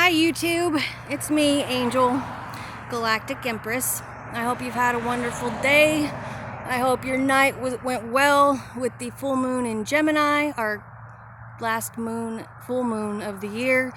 Hi YouTube, it's me, Angel, Galactic Empress. I hope you've had a wonderful day. I hope your night went well with the full moon in Gemini, our last full moon of the year,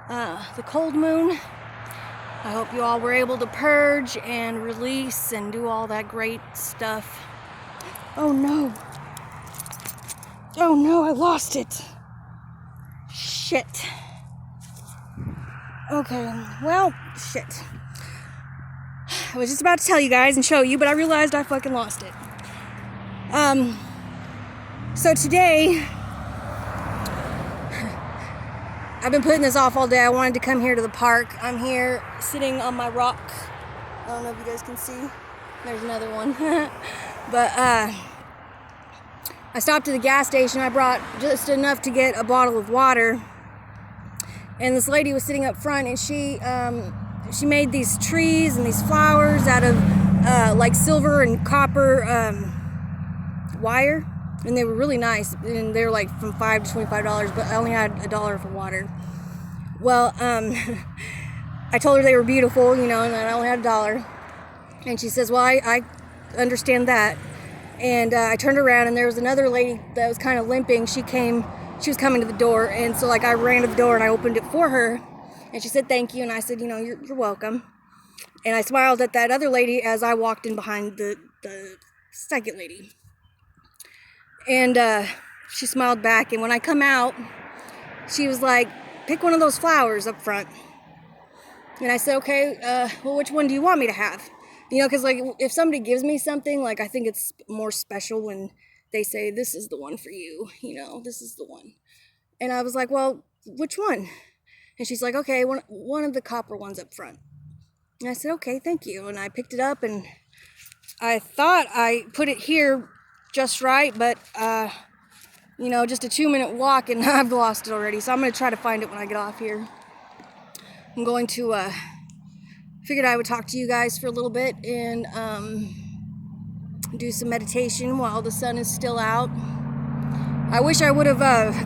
the cold moon. I hope you all were able to purge and release and do all that great stuff. Oh no. Oh no, I lost it. Shit. Okay, well, shit. I was just about to tell you guys and show you, but I realized I fucking lost it. So today, I've been putting this off all day. I wanted to come here to the park. I'm here sitting on my rock. I don't know if you guys can see. There's another one. But, I stopped at the gas station. I brought just enough to get a bottle of water. And this lady was sitting up front, and she made these trees and these flowers out of like silver and copper wire, and they were really nice. And they were like from $5 to $25, but I only had $1 for water. Well, I told her they were beautiful, you know, and I only had $1. And she says, "Well, I understand that." And I turned around, and there was another lady that was kind of limping. She was coming to the door, and so like I ran to the door and I opened it for her, and she said thank you, and I said, you know, you're welcome. And I smiled at that other lady as I walked in behind the second lady, and she smiled back. And when I come out, she was like, "Pick one of those flowers up front." And I said, "Okay, well, which one do you want me to have?" You know, because like if somebody gives me something, like I think it's more special when they say, "This is the one for you," you know, "This is the one." And I was like, "Well, which one?" And she's like, "Okay, one of the copper ones up front." And I said, "Okay, thank you." And I picked it up, and I thought I put it here just right, but, you know, just a 2-minute walk, and I've lost it already. So I'm going to try to find it when I get off here. I'm going to, figured I would talk to you guys for a little bit and, do some meditation while the sun is still out. I wish I would have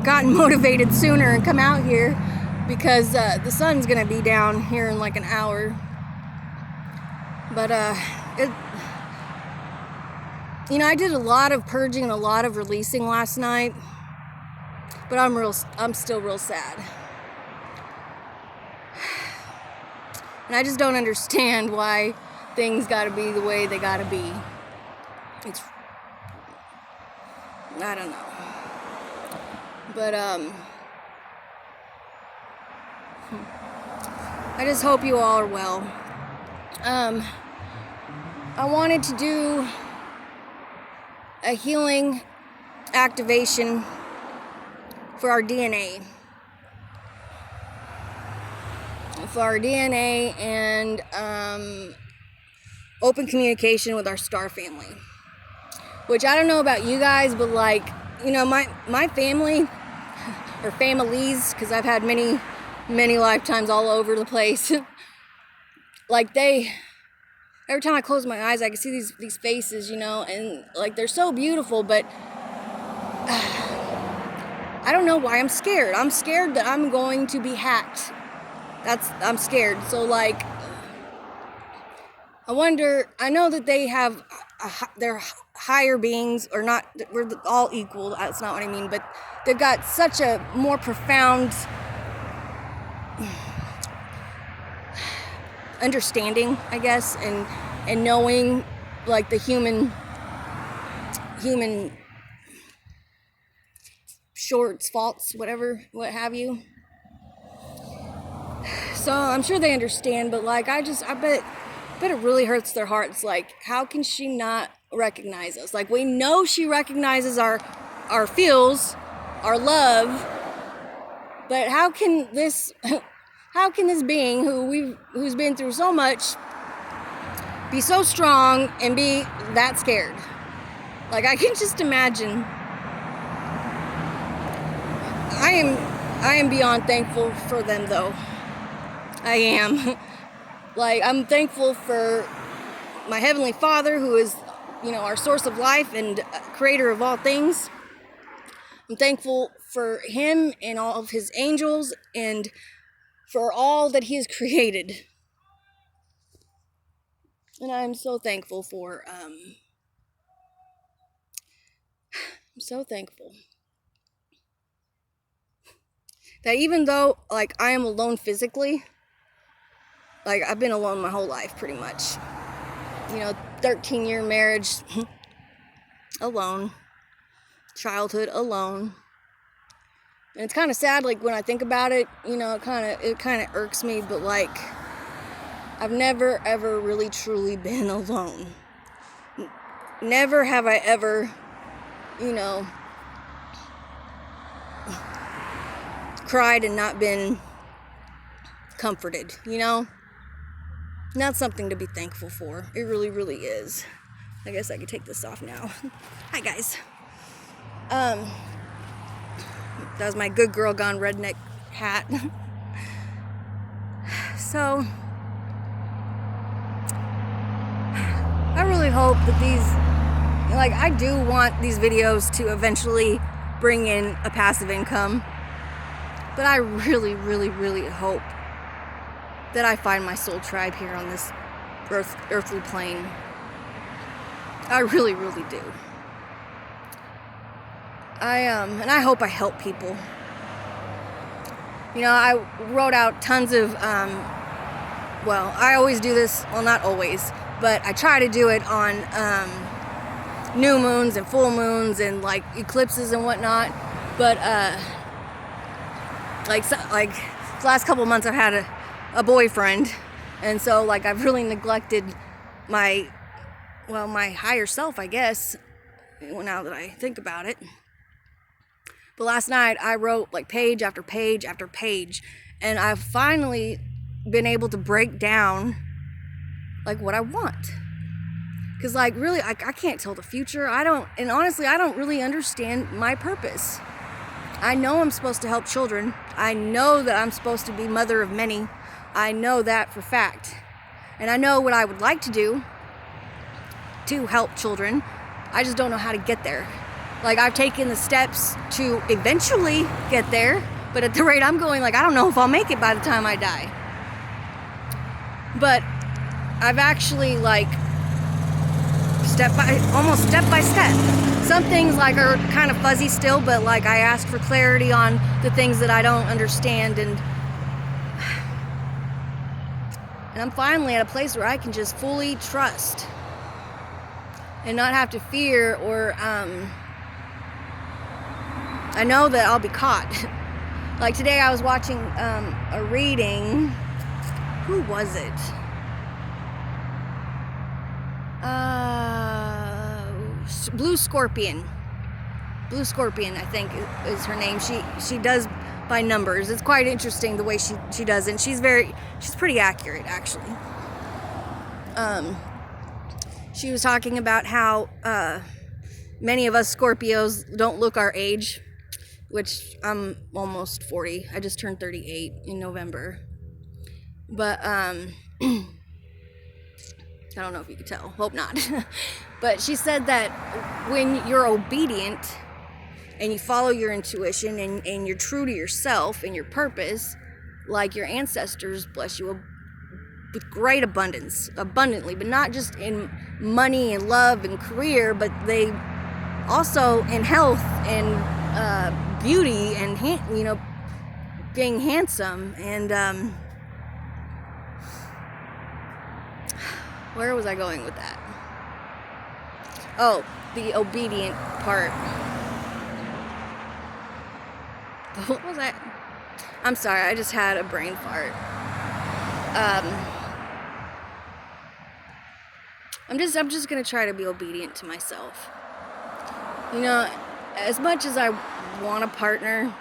gotten motivated sooner and come out here, because the sun's gonna be down here in like an hour. But you know, I did a lot of purging and a lot of releasing last night, but I'm still real sad. And I just don't understand why things gotta be the way they gotta be. I don't know. But, I just hope you all are well. I wanted to do a healing activation for our DNA. And, open communication with our star family. Which I don't know about you guys, but like, you know, my family, or families, because I've had many lifetimes all over the place. Like every time I close my eyes, I can see these faces, you know, and like they're so beautiful, but I don't know why I'm scared. I'm scared that I'm going to be hacked. I'm scared. So like, I wonder, I know that they have, they're higher beings, or not, we're all equal, that's not what I mean, but they've got such a more profound understanding, I guess, and knowing like the human shorts, faults, whatever, what have you. So I'm sure they understand, but like I bet it really hurts their hearts. Like, how can she not recognize us? Like, we know she recognizes our feels, our love, but how can this being who's been through so much be so strong and be that scared? Like, I can just imagine. I am beyond thankful for them, though. I am. Like, I'm thankful for my Heavenly Father, who is, you know, our source of life and creator of all things. I'm thankful for him and all of his angels, and for all that he has created. And I'm so thankful for, I'm so thankful that even though, like, I am alone physically, like, I've been alone my whole life, pretty much. 13-year marriage, alone. Childhood, alone. And it's kind of sad, like, when I think about it, it kind of irks me, but, like, I've never, ever really, truly been alone. Never have I ever, cried and not been comforted, And that's something to be thankful for. It really, really is. I guess I could take this off now. Hi, guys. That was my good girl gone redneck hat. So, I really hope that I do want these videos to eventually bring in a passive income. But I really, really, really hope that I find my soul tribe here on this earthly plane. I really, really do. And I hope I help people. I wrote out tons of, I always do this, well, not always, but I try to do it on new moons and full moons and, like, eclipses and whatnot. But, the last couple of months I've had a boyfriend, and so, like, I've really neglected my higher self, I guess, now that I think about it. But last night I wrote, like, page after page after page, and I've finally been able to break down, like, what I want. Because, like, really, I can't tell the future. And honestly, I don't really understand my purpose. I know I'm supposed to help children. I know that I'm supposed to be mother of many. I know that for fact. And I know what I would like to do to help children. I just don't know how to get there. Like, I've taken the steps to eventually get there, but at the rate I'm going, like, I don't know if I'll make it by the time I die. But I've actually, like, almost step by step. Some things, like, are kind of fuzzy still, but, like, I ask for clarity on the things that I don't understand, and I'm finally at a place where I can just fully trust and not have to fear or, I know that I'll be caught. Like, today I was watching a reading. Who was it? Blue Scorpion. Blue Scorpion, I think, is her name. She does by numbers. It's quite interesting the way she does it. And she's pretty accurate, actually. She was talking about how many of us Scorpios don't look our age, which I'm almost 40. I just turned 38 in November. But I don't know if you could tell. Hope not. But she said that when you're obedient and you follow your intuition and you're true to yourself and your purpose, like, your ancestors bless you with great abundantly, but not just in money and love and career, but they also in health and beauty and being handsome. And where was I going with that? Oh, the obedient part. What was that? I'm sorry, I just had a brain fart. I'm just gonna try to be obedient to myself. As much as I want a partner,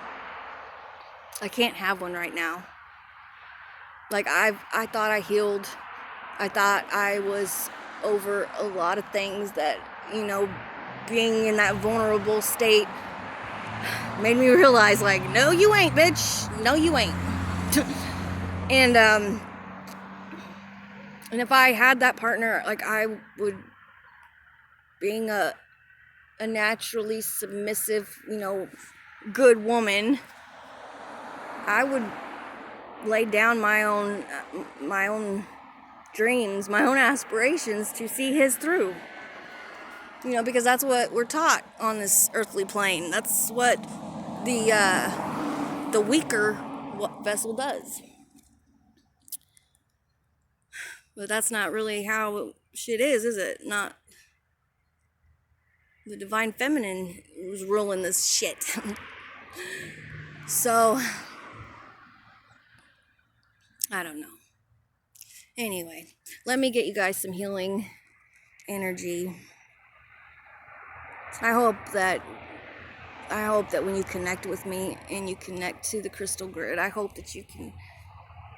I can't have one right now. Like, I thought I healed. I thought I was over a lot of things that, being in that vulnerable state made me realize, like, no, you ain't, bitch. No, you ain't. And if I had that partner, like, I would, being a naturally submissive, good woman, I would laid down my own dreams, my own aspirations to see his through. Because that's what we're taught on this earthly plane. That's what the weaker vessel does. But that's not really how shit is it? Not the divine feminine was ruling this shit. So, I don't know. Anyway, let me get you guys some healing energy. I hope that when you connect with me and you connect to the crystal grid, I hope that you can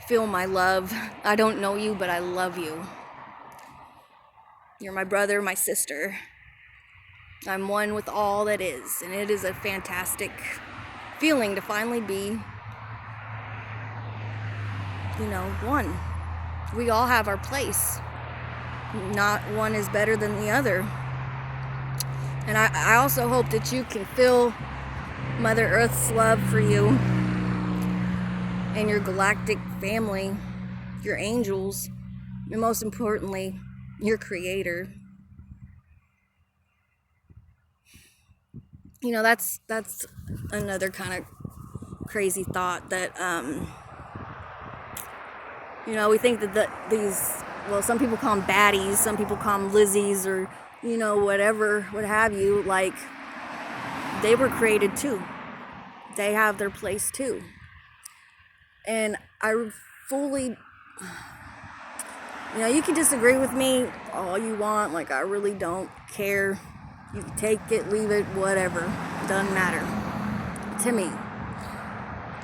feel my love. I don't know you, but I love you. You're my brother, my sister. I'm one with all that is, and it is a fantastic feeling to finally be, one. We all have our place. Not one is better than the other. And I also hope that you can feel Mother Earth's love for you and your galactic family, your angels, and most importantly, your creator. That's another kind of crazy thought that, we think that some people call them baddies, some people call them Lizzies, or, whatever, what have you, like, they were created too. They have their place too. And I fully, you can disagree with me all you want, like, I really don't care. You can take it, leave it, whatever. Doesn't matter to me.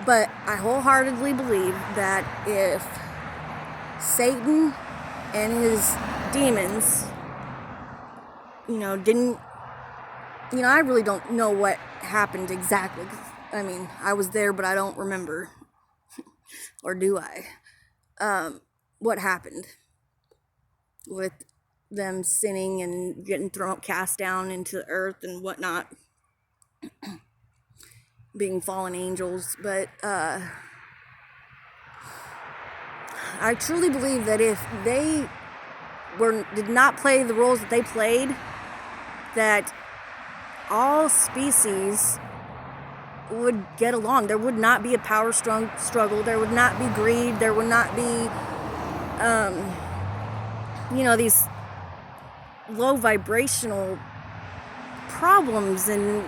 But I wholeheartedly believe that if Satan and his demons, didn't, I really don't know what happened exactly. I mean, I was there, but I don't remember. Or do I? What happened with them sinning and getting cast down into the earth and whatnot, being fallen angels. But I truly believe that if they did not play the roles that they played, that all species would get along. There would not be a power struggle. There would not be greed. There would not be these low vibrational problems and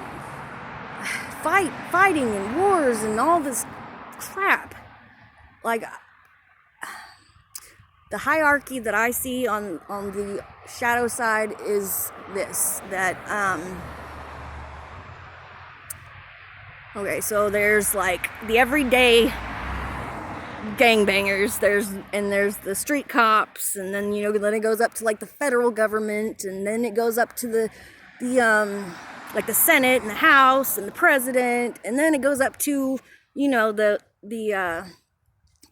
fighting and wars and all this crap. Like, the hierarchy that I see on the shadow side is this, that okay, so there's like the everyday gangbangers, there's the street cops, and then then it goes up to like the federal government, and then it goes up to the like the Senate and the House and the president, and then it goes up to the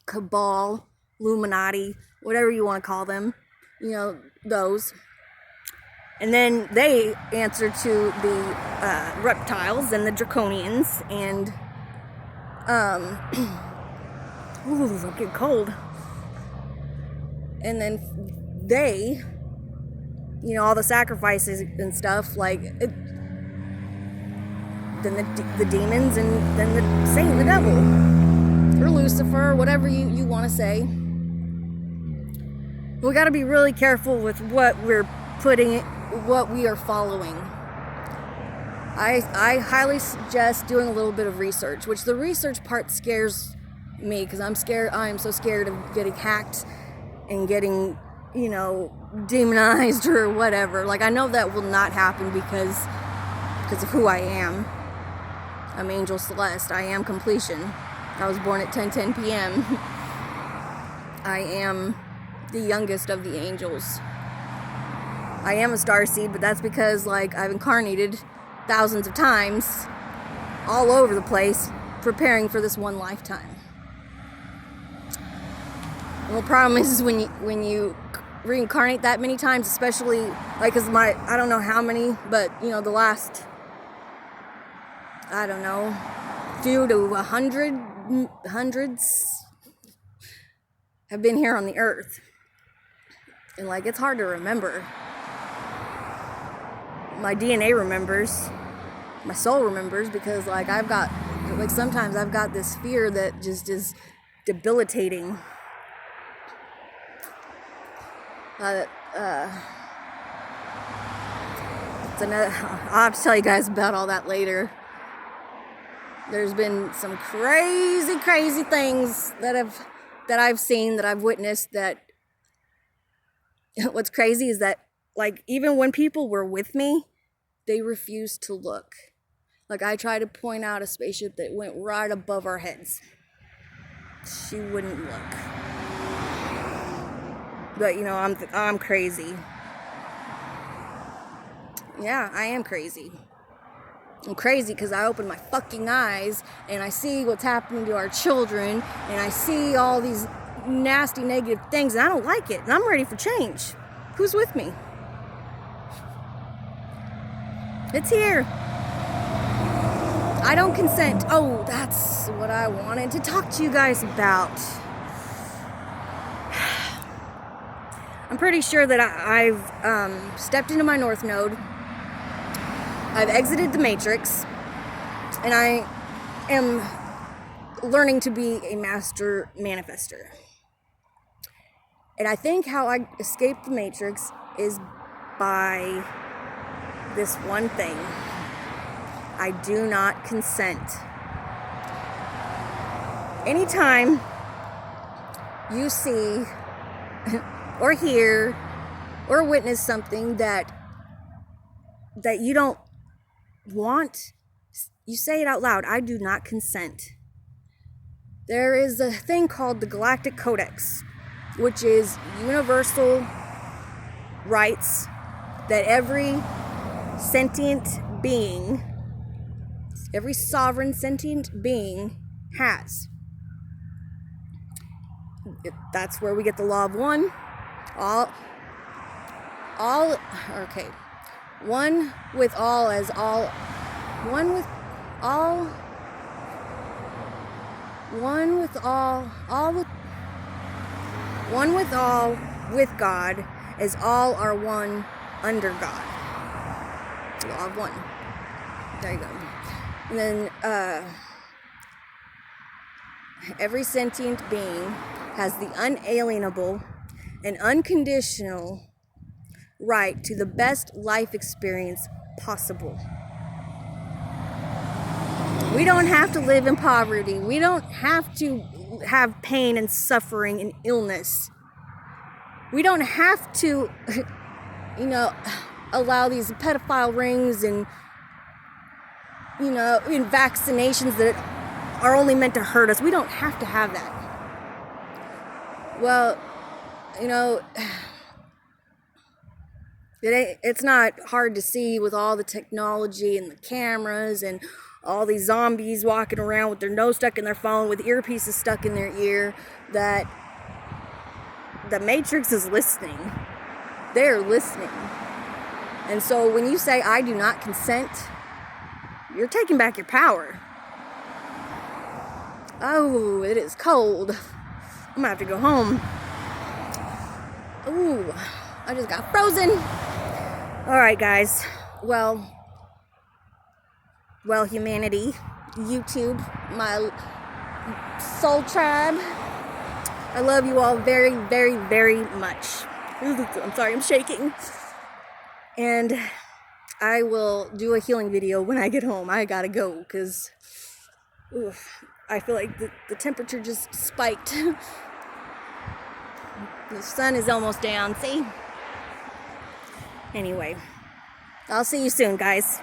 cabal, Illuminati, whatever you want to call them, those. And then they answer to the reptiles and the draconians, and ooh, I'm getting cold. And then they, all the sacrifices and stuff, like, then the demons, and then the Satan, the devil, or Lucifer, whatever you want to say. We got to be really careful with what we're what we are following. I highly suggest doing a little bit of research, which the research part scares me, because I'm scared. I am so scared of getting hacked and getting, demonized or whatever. Like, I know that will not happen because of who I am. I'm Angel Celeste. I am completion. I was born at 10:10 p.m. I am the youngest of the angels. I am a starseed, but that's because, like, I've incarnated thousands of times all over the place preparing for this one lifetime. And the problem is when you reincarnate that many times, especially, like, cause I don't know how many, but the last, I don't know, few to hundreds, have been here on the earth. And like, it's hard to remember. My DNA remembers, my soul remembers, because like sometimes I've got this fear that just is debilitating. It's another, I'll have to tell you guys about all that later. There's been some crazy things that I've seen, that I've witnessed, that what's crazy is that, like, even when people were with me, they refused to look. Like, I tried to point out a spaceship that went right above our heads. She wouldn't look. But, you know, I'm crazy. Yeah, I am crazy. I'm crazy because I open my fucking eyes and I see what's happening to our children, and I see all these nasty negative things, and I don't like it, and I'm ready for change. Who's with me? It's here. I don't consent. Oh, that's what I wanted to talk to you guys about. I'm pretty sure that I've stepped into my North Node. I've exited the Matrix, and I am learning to be a master manifester. And I think how I escaped the Matrix is by this one thing. I do not consent. Anytime you see or hear or witness something that you don't want, you say it out loud. I do not consent. There is a thing called the Galactic Codex, which is universal rights that every sentient being, every sovereign sentient being has. That's where we get the law of one. One with all as all, one with all, one with all, one with all, with God, as all are one under God. Law of one. There you go. And then every sentient being has the unalienable and unconditional right to the best life experience possible. We don't have to live in poverty. We don't have to have pain and suffering and illness. We don't have to, allow these pedophile rings and, in vaccinations that are only meant to hurt us. We don't have to have that. Well, it's not hard to see with all the technology and the cameras and all these zombies walking around with their nose stuck in their phone, with earpieces stuck in their ear, that the Matrix is listening. They're listening. And so when you say, I do not consent, you're taking back your power. Oh, it is cold. I'm gonna have to go home. Ooh, I just got frozen. All right, guys. Well, humanity, YouTube, my soul tribe, I love you all very, very, very much. I'm sorry, I'm shaking. And I will do a healing video when I get home. I gotta go, because I feel like the temperature just spiked. The sun is almost down, see? Anyway, I'll see you soon, guys.